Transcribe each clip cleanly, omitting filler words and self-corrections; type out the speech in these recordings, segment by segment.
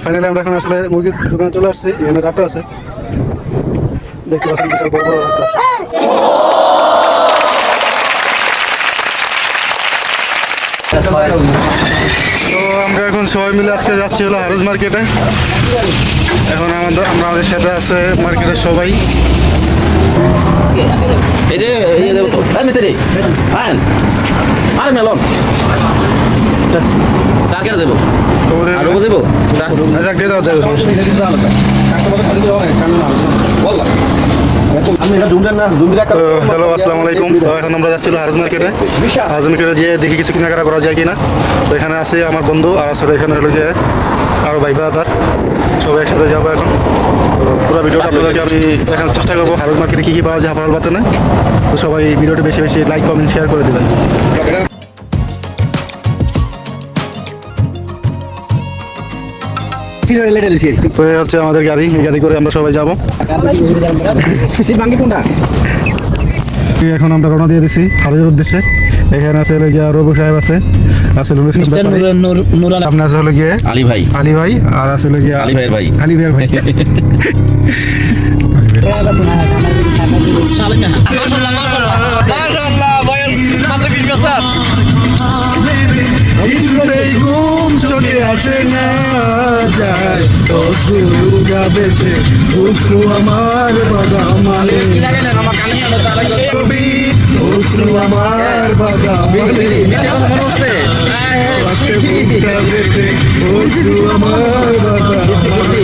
Finally আমরা এখন আসলে মুরগির দোকানে চলে আসছি। এখানে রাখা আছে, দেখতে পাচ্ছেন বিশাল বড় বড় রাখা। তো আমরা এখন সবাই মিলে আজকে যাচ্ছি হলো হারুজ মার্কেটে। এখন আমাদের সাথে আছে মার্কেটের সবাই। এই যে মিস্ত্রি আরে মেলন চার কেটে দেবো আর রোবো দেবো হ্যালো, আসসালামু আলাইকুম। তো এখন আমরা যাচ্ছিল হারুজ মার্কেটে। হারুজ মার্কেটে যেয়ে দেখি কিছু কেনাকাটা করা যায় কিনা। তো এখানে আছে আমার বন্ধু, আর আসলে এখানে হলো যে আরও ভাই ব্রাদার, সবাই একসাথে যাবো এখন। তো পুরো ভিডিওটা আপনাদেরকে আমি দেখানোর চেষ্টা করবো হারুজ মার্কেটে কী কী পাওয়া যায় হাফাল বাতানে। তো সবাই ভিডিওটি বেশি বেশি লাইক কমেন্ট শেয়ার করে দেবেন। হচ্ছে আমাদের গাড়ি, এই গাড়ি করে আমরা সবাই যাবো। এখন আমরা রওনা দিয়ে দিচ্ছি হারুজের উদ্দেশ্যে। এখানে আছে হলো গিয়ে রবু সাহেব আছে, আপনি আছে হলো গিয়ে আলী ভাই আর আছে হলো গিয়ে আলী ভাই কিছুতেই ঘুম চলে আসে না যায়, অশ্রু আমার বাগামালে, অশ্রু আমার বাগামালে, অশ্রু আমার বাগামালে।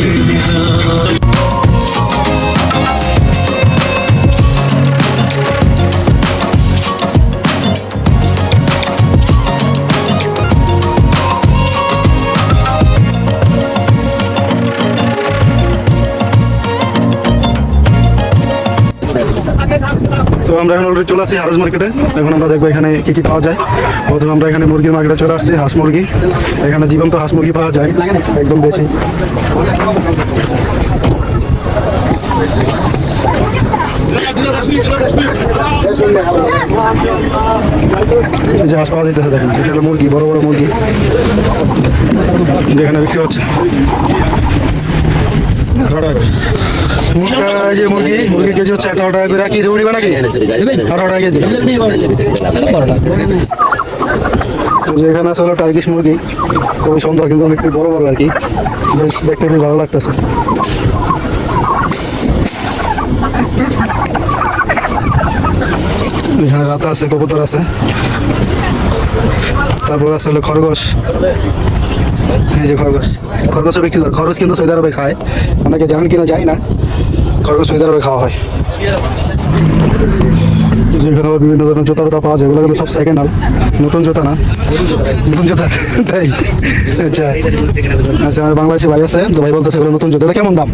তো আমরা এখন অলরেডি চলে আসছি হারুজ মার্কেটে। এখন আমরা দেখবো এখানে কি কি পাওয়া যায়। প্রথমে আমরা এখানে মুরগির মার্কেটে চলে আসছি, হাঁস মুরগি। এখানে জীবন্ত হাঁস মুরগি পাওয়া যায় একদম বেশি। যে হাঁস পাওয়া যাইতেছে দেখেন, এটা হলো মুরগি, বড় বড় মুরগি যেখানে বিক্রি হচ্ছে। মুরগি কেজি হচ্ছে 18 টাকা করে। কি উড়িবা নাকি 18 টাকা কেজি? এখানে আছে হলো টার্কিশ মুরগি, খুবই সুন্দর কিন্তু অনেক বড় বড় আর কি, বেশ দেখতে খুবই ভালো লাগতেছে। এখানে রাতা আছে, কবুতর আছে, তারপর আছে হলো খরগোশ। এই যে খরগোশও বিক্রি করে। খরগোশ কিন্তু সৌদি আরবে খায়, অনেকে জানেন কিনা জানি না, খরগোশ সৌদি আরবে খাওয়া হয়। যেখানে বিভিন্ন ধরনের জুতা টুতা পাওয়া যায়, এগুলো কিন্তু সব সেকেন্ড হ্যান্ড, নতুন জুতা না, নতুন জুতা তাই। আচ্ছা আচ্ছা, আমার বাংলাদেশি ভাই আছে, তো ভাই বলতেছে এগুলো নতুন জুতা। এটা কেমন দাম?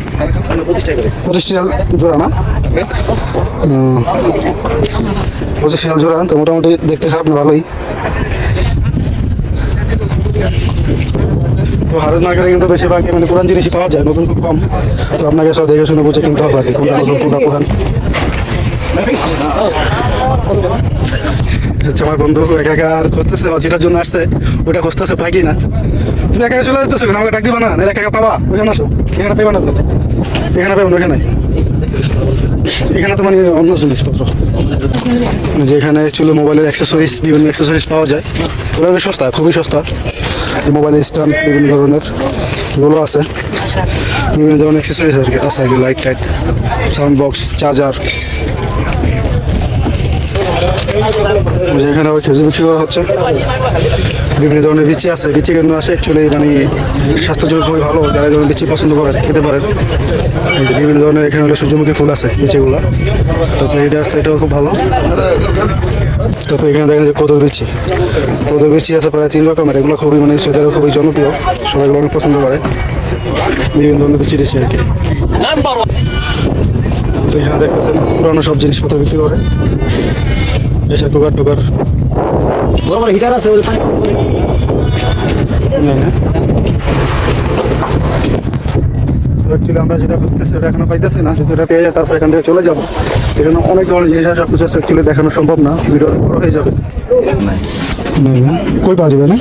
25 টাকা জোড়া না? 25 টাকা জোড়া, তো মোটামুটি দেখতে খারাপ না, ভালোই। তো হারুজ মার্কেটে কিন্তু বেশিরভাগ মানে পুরান জিনিসই পাওয়া যায়, নতুন খুব কম। তো আপনাকে সব দেখে শুনে বুঝে কিনতে হবে আর কি, কোনটা নতুন কোনটা পুরান। আমার বন্ধু একা একা আর খুঁজতেছে, যেটার জন্য আসছে ওইটা খুঁজতেছে, পাই না। তুমি একা চলে আসতেছো, আমাকে ডাক দিবা না? একা একা পাবা, ওইখানে আসো। এখানে পেবা না তো, এখানে পেবো না, এখানে এখানে তো মানে অন্য জিনিসপত্র, যেখানে অ্যাকচুয়ালি মোবাইলের অ্যাক্সেসরিজ, বিভিন্ন অ্যাক্সেসরিজ পাওয়া যায়। ওগুলো সস্তা, খুবই সস্তা। মোবাইল স্ট্যান্ড বিভিন্ন ধরনের এগুলো আছে, বিভিন্ন ধরনের অ্যাক্সেসরিজ আর কি আছে, light tight, sound box, charger. যেখানে আবার খেজুর বিক্রি করা হচ্ছে, বিভিন্ন ধরনের বিচি আছে। বিচি কেন আসে অ্যাকচুয়ালি মানে স্বাস্থ্যের জন্য খুবই ভালো, যারা যেমন বিচি পছন্দ করেন খেতে পারেন। বিভিন্ন ধরনের এখানে হলো সূর্যমুখী ফুল আছে বিচিগুলা, তারপরে এটা আছে, এটাও খুব ভালো। তারপরে এখানে দেখেন যে কদর বিচি আছে প্রায় 3 রকমের। এগুলো খুবই মানে সৌদিরা খুবই জনপ্রিয়, সবাই অনেক পছন্দ করে বিভিন্ন ধরনের বিচি টিচি আর কি। তো এখানে দেখতেছেন পুরানো সব জিনিসপত্র বিক্রি করে, এসে টুকার হিটার আছে। অ্যাকচুয়ালি আমরা যেটা খুঁজতেছি ওটা এখনো পাইতেছি না, যদি এটা পেয়ে যায় তারপর এখান থেকে চলে যাবো। এখানে অনেক ধরনের জিনিস সব কিছু অ্যাকচুয়ালি দেখানো সম্ভব না, ভিডিও বড় হয়ে যাবে। কই পাওয়া যাবে না?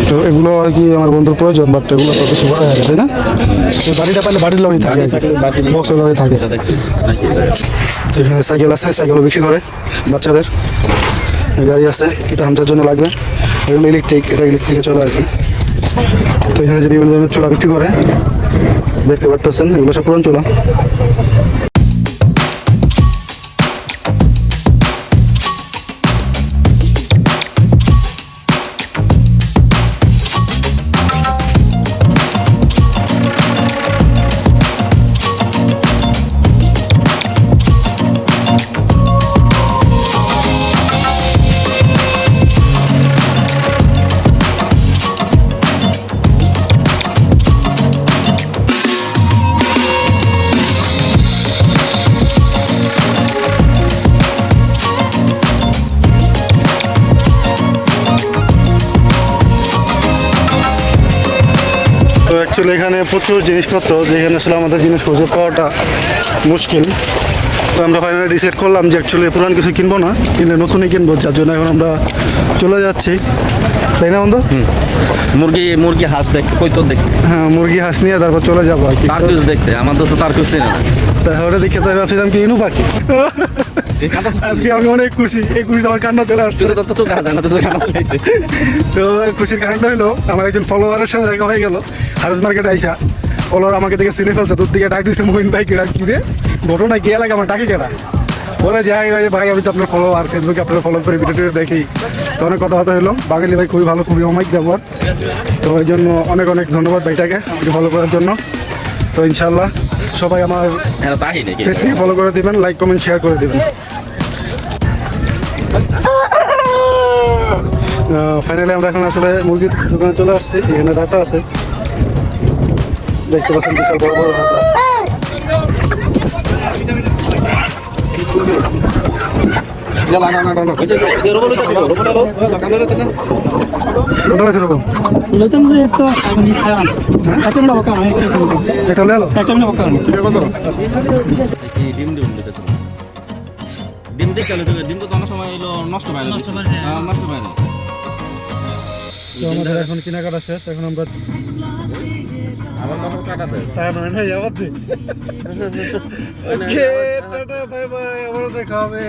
তো এগুলো আর কি আমার বন্ধুর প্রয়োজন, বাট এগুলো তো কিছু করা যায় না, তাই না? তো বাড়িটা পাইলে বাড়ির লগেই থাকে, বক্সের লগে থাকে। এখানে সাইকেল আছে, সাইকেলও বিক্রি করে বাচ্চাদের। গাড়ি আছে, এটা হামচার জন্য লাগবে। এগুলো ইলেকট্রিক, এটা ইলেকট্রিকে চলে আর কি। তো এখানে যে বিভিন্ন ধরনের চুলা বিক্রি করে দেখতে পারতেছেন, এগুলো সব পুরান চুলা। তো অ্যাকচুয়ালি এখানে প্রচুর জিনিসপত্র, যেখানে আসলে আমাদের জিনিস খুঁজে পাওয়াটা মুশকিল। তো আমরা ফাইনালি ডিসাইড করলাম যে অ্যাকচুয়ালি পুরান কিছু কিনবো না, কিনলে নতুনই কিনবো, যার জন্য এখন আমরা চলে যাচ্ছি, তাই না বন্ধু? মুরগি হাঁস দেখতে, কই তোর দেখতে, হ্যাঁ, মুরগি হাঁস নিয়ে তারপর চলে যাবো আর কি। তারকুস দেখতে, আমার দোস্ত তারকুস চেনে না। তাহলে দেখে তাই ভাবছিলাম কি ইনু পাখি। আজকে আমি অনেক খুশি, এই খুশি আমার কান্না চলে আসছে। তোর তো চোখ আছে না, তোর কান্না চলে আসছে। তো খুশির কারণটা হলো আমার একজন ফলোয়ারের সাথে দেখা হয়ে গেল হারেস মার্কেটে আইসা। ফলোয়ার আমাকে দেখে চিনে ফেলছে, তোর দিকে ডাক দিচ্ছে মোহিন ভাই, কেডা কি রে ঘটনা কি লাগে আমার ডাকি কেডা। ওরা যাই ভাই, আমি তো আপনার ফলোয়ার, ফেসবুকে আপনার ফলো করে ভিডিও টিডিও দেখি। তো অনেক কথাবার্তা হলো। বাঙালি ভাই খুবই ভালো, খুবই অমায়িক ব্যবহার। তো এই জন্য অনেক অনেক ধন্যবাদ ভাইটাকে আমাকে ফলো করার জন্য। তো ইনশাল্লাহ সবাই আমার তাই নাকি? ফেসবুকে ফলো করে দিবেন, লাইক কমেন্ট শেয়ার করে দিবেন। ফাইনালি আমরা এখন আসলে মুরগির দোকানে চলে আসছি। এখানে ডাটা আছে, দেখতে পাচ্ছেন বিশাল বড় বড় ডাটা। টোটাল আছে এরকম একটা লেলো। ডিম দেখতে ডিম তো অনেক সময় এলো নষ্ট হয় না, নষ্ট হয় না। তো আমাদের এখন কেনাকাটা শেষ, এখন আমরা আমার মাথাও কাটাতে দেখা হবে।